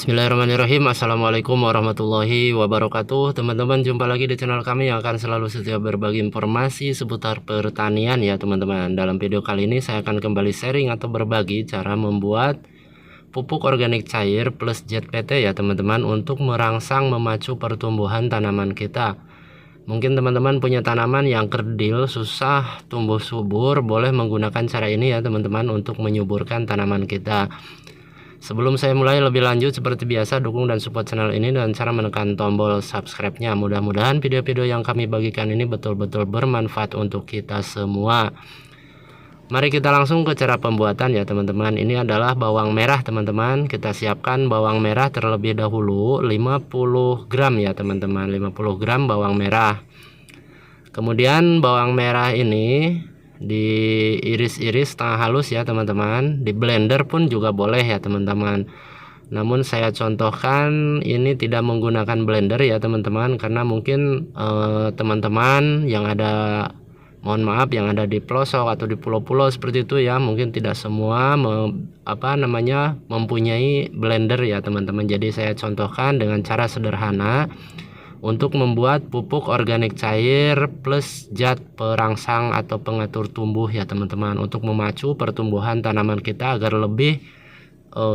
Bismillahirrahmanirrahim. Assalamualaikum warahmatullahi wabarakatuh. Teman-teman, jumpa lagi di channel kami yang akan selalu setia berbagi informasi seputar pertanian ya teman-teman. Dalam video kali ini saya akan kembali sharing atau berbagi cara membuat pupuk organik cair plus ZPT ya teman-teman, untuk merangsang memacu pertumbuhan tanaman kita. Mungkin teman-teman punya tanaman yang kerdil, susah tumbuh subur, boleh menggunakan cara ini ya teman-teman untuk menyuburkan tanaman kita. Sebelum saya mulai lebih lanjut, seperti biasa dukung dan support channel ini dengan cara menekan tombol subscribe-nya. Mudah-mudahan video-video yang kami bagikan ini betul-betul bermanfaat untuk kita semua. Mari kita langsung ke cara pembuatan ya teman-teman. Ini adalah bawang merah teman-teman. Kita siapkan bawang merah terlebih dahulu 50 gram ya teman-teman. 50 gram bawang merah. Kemudian bawang merah ini diiris-iris setengah halus ya teman-teman. Di blender pun juga boleh ya teman-teman. Namun saya contohkan ini tidak menggunakan blender ya teman-teman, karena mungkin teman-teman yang ada, mohon maaf, yang ada di pelosok atau di pulau-pulau seperti itu ya, mungkin tidak semua mempunyai blender ya teman-teman. Jadi saya contohkan dengan cara sederhana untuk membuat pupuk organik cair plus zat perangsang atau pengatur tumbuh ya teman-teman, untuk memacu pertumbuhan tanaman kita agar lebih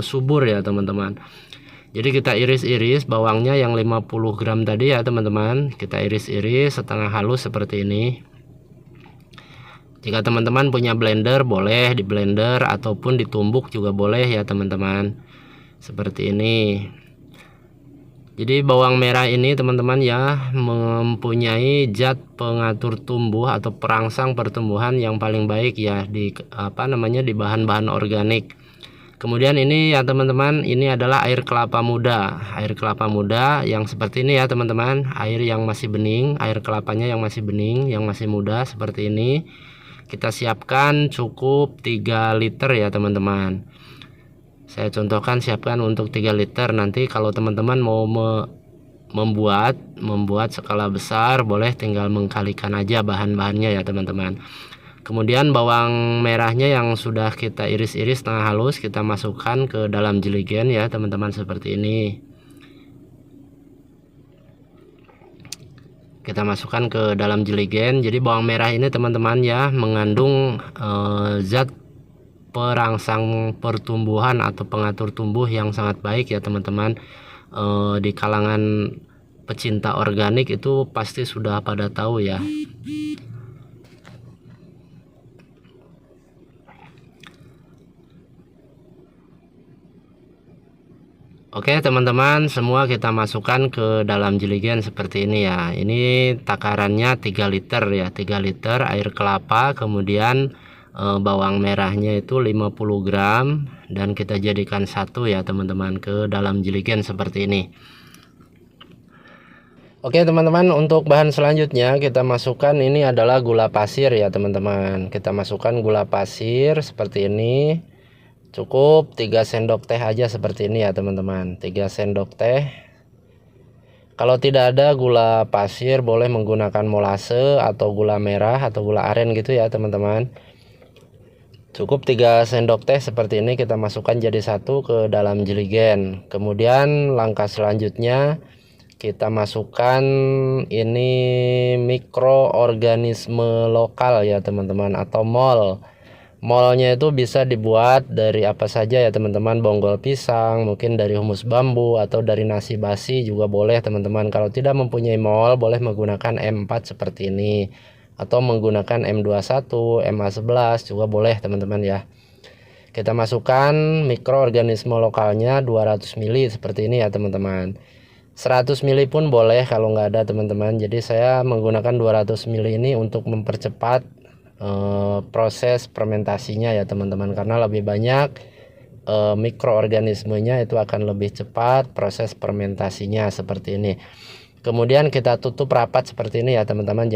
subur ya teman-teman. Jadi kita iris-iris bawangnya yang 50 gram tadi ya teman-teman. Kita iris-iris setengah halus seperti ini. Jika teman-teman punya blender, boleh di blender ataupun ditumbuk juga boleh ya teman-teman. Seperti ini. Jadi bawang merah ini teman-teman ya mempunyai zat pengatur tumbuh atau perangsang pertumbuhan yang paling baik ya di di bahan-bahan organik. Kemudian ini ya teman-teman, ini adalah air kelapa muda. Air kelapa muda yang seperti ini ya teman-teman, air yang masih bening, air kelapanya yang masih bening, yang masih muda seperti ini. Kita siapkan cukup 3 liter ya teman-teman. Saya contohkan siapkan untuk 3 liter. Nanti kalau teman-teman mau membuat skala besar, boleh tinggal mengkalikan aja bahan-bahannya ya teman-teman. Kemudian bawang merahnya yang sudah kita iris-iris setengah halus, kita masukkan ke dalam jeligen ya teman-teman, seperti ini. Kita masukkan ke dalam jeligen. Jadi bawang merah ini teman-teman ya mengandung zat perangsang pertumbuhan atau pengatur tumbuh yang sangat baik ya teman-teman. Di kalangan pecinta organik itu pasti sudah pada tahu ya. Oke teman-teman, semua kita masukkan ke dalam jeligen seperti ini ya. Ini takarannya 3 liter ya, 3 liter air kelapa, kemudian bawang merahnya itu 50 gram, dan kita jadikan satu ya teman-teman ke dalam jeligen seperti ini. Oke teman-teman, untuk bahan selanjutnya kita masukkan, ini adalah gula pasir ya teman-teman. Kita masukkan gula pasir seperti ini. Cukup 3 sendok teh aja seperti ini ya teman-teman, 3 sendok teh. Kalau tidak ada gula pasir, boleh menggunakan molase atau gula merah atau gula aren gitu ya teman-teman. Cukup 3 sendok teh seperti ini kita masukkan jadi satu ke dalam jeligen. Kemudian langkah selanjutnya kita masukkan ini mikroorganisme lokal ya teman-teman, atau mol. Molnya itu bisa dibuat dari apa saja ya teman-teman, bonggol pisang, mungkin dari humus bambu atau dari nasi basi juga boleh teman-teman. Kalau tidak mempunyai mol, boleh menggunakan M4 seperti ini, atau menggunakan M21, MA11 juga boleh teman-teman ya. Kita masukkan mikroorganisme lokalnya 200 ml seperti ini ya teman-teman. 100 ml pun boleh kalau nggak ada teman-teman. Jadi saya menggunakan 200 ml ini untuk mempercepat proses fermentasinya ya teman-teman, karena lebih banyak mikroorganismenya, itu akan lebih cepat proses fermentasinya seperti ini. Kemudian kita tutup rapat seperti ini ya teman-teman,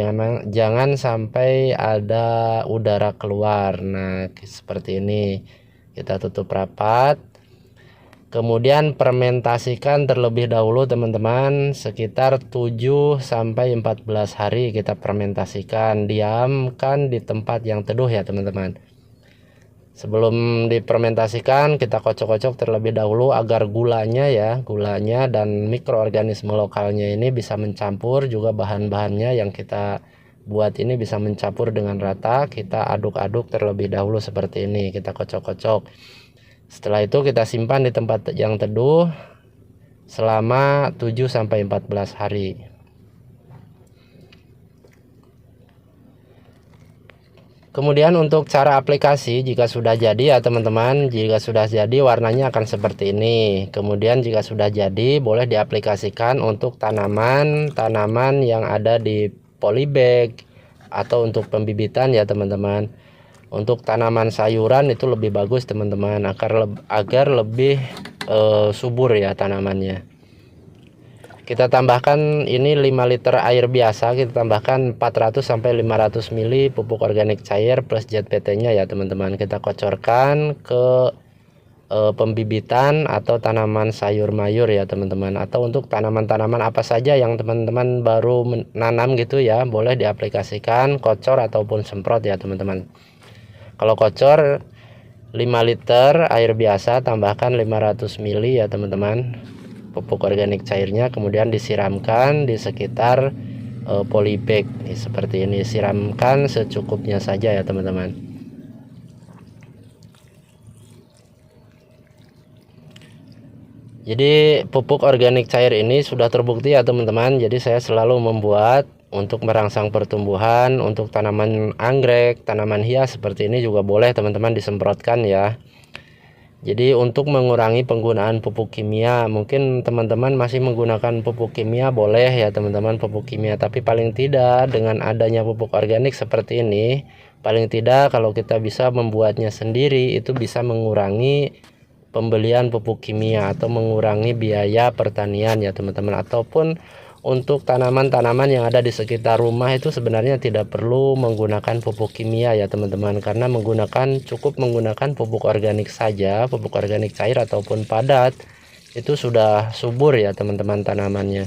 jangan sampai ada udara keluar. Nah seperti ini kita tutup rapat. Kemudian fermentasikan terlebih dahulu teman-teman, sekitar 7 sampai 14 hari kita fermentasikan. Diamkan di tempat yang teduh ya teman-teman. Sebelum difermentasikan, kita kocok-kocok terlebih dahulu agar gulanya dan mikroorganisme lokalnya ini bisa mencampur, juga bahan-bahannya yang kita buat ini bisa mencampur dengan rata. Kita aduk-aduk terlebih dahulu seperti ini, kita kocok-kocok. Setelah itu kita simpan di tempat yang teduh selama 7-14 hari. Kemudian untuk cara aplikasi, jika sudah jadi ya teman-teman, jika sudah jadi warnanya akan seperti ini. Kemudian jika sudah jadi, boleh diaplikasikan untuk tanaman yang ada di polybag atau untuk pembibitan ya teman-teman. Untuk tanaman sayuran itu lebih bagus teman-teman, agar lebih subur ya tanamannya. Kita tambahkan ini 5 liter air biasa, kita tambahkan 400-500 ml pupuk organik cair plus ZPT-nya ya teman-teman. Kita kocorkan ke pembibitan atau tanaman sayur mayur ya teman-teman, atau untuk tanaman-tanaman apa saja yang teman-teman baru menanam gitu ya, boleh diaplikasikan kocor ataupun semprot ya teman-teman. Kalau kocor 5 liter air biasa, tambahkan 500 ml ya teman-teman pupuk organik cairnya, kemudian disiramkan di sekitar polybag seperti ini. Siramkan secukupnya saja ya teman-teman. Jadi pupuk organik cair ini sudah terbukti ya teman-teman. Jadi saya selalu membuat untuk merangsang pertumbuhan, untuk tanaman anggrek, tanaman hias seperti ini juga boleh teman-teman disemprotkan ya. Jadi untuk mengurangi penggunaan pupuk kimia, mungkin teman-teman masih menggunakan pupuk kimia, boleh ya teman-teman pupuk kimia, tapi paling tidak dengan adanya pupuk organik seperti ini, paling tidak kalau kita bisa membuatnya sendiri, itu bisa mengurangi pembelian pupuk kimia atau mengurangi biaya pertanian ya teman-teman. Ataupun untuk tanaman-tanaman yang ada di sekitar rumah itu sebenarnya tidak perlu menggunakan pupuk kimia ya teman-teman, karena cukup menggunakan pupuk organik saja, pupuk organik cair ataupun padat, itu sudah subur ya teman-teman tanamannya.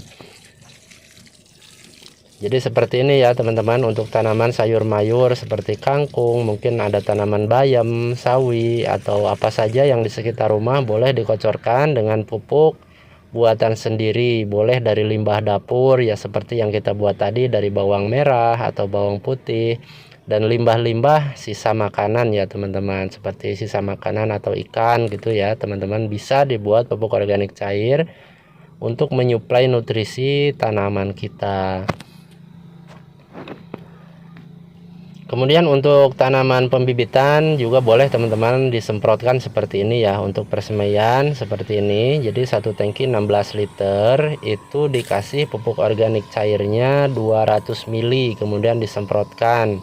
Jadi seperti ini ya teman-teman, untuk tanaman sayur mayur seperti kangkung, mungkin ada tanaman bayam, sawi, atau apa saja yang di sekitar rumah, boleh dikocorkan dengan pupuk buatan sendiri, boleh dari limbah dapur ya, seperti yang kita buat tadi dari bawang merah atau bawang putih, dan limbah-limbah sisa makanan ya teman-teman, seperti sisa makanan atau ikan gitu ya teman-teman, bisa dibuat pupuk organik cair untuk menyuplai nutrisi tanaman kita. Kemudian untuk tanaman pembibitan juga boleh teman-teman disemprotkan seperti ini ya, untuk persemaian seperti ini. Jadi satu tangki 16 liter itu dikasih pupuk organik cairnya 200 ml, kemudian disemprotkan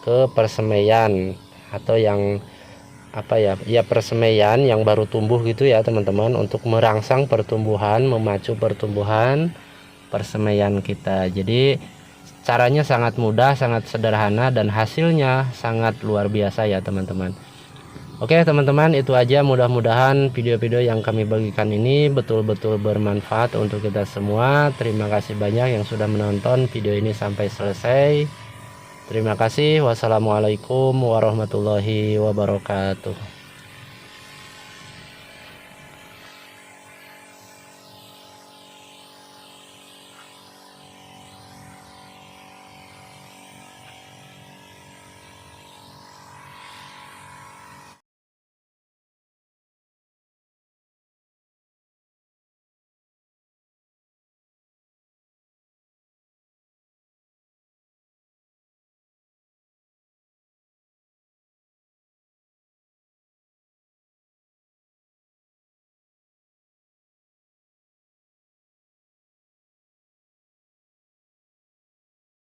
ke persemaian atau yang persemaian yang baru tumbuh gitu ya teman-teman, untuk merangsang pertumbuhan, memacu pertumbuhan persemaian kita. Jadi caranya sangat mudah, sangat sederhana, dan hasilnya sangat luar biasa ya teman-teman. Oke teman-teman, itu aja, mudah-mudahan video-video yang kami bagikan ini betul-betul bermanfaat untuk kita semua. Terima kasih banyak yang sudah menonton video ini sampai selesai. Terima kasih. Wassalamualaikum warahmatullahi wabarakatuh.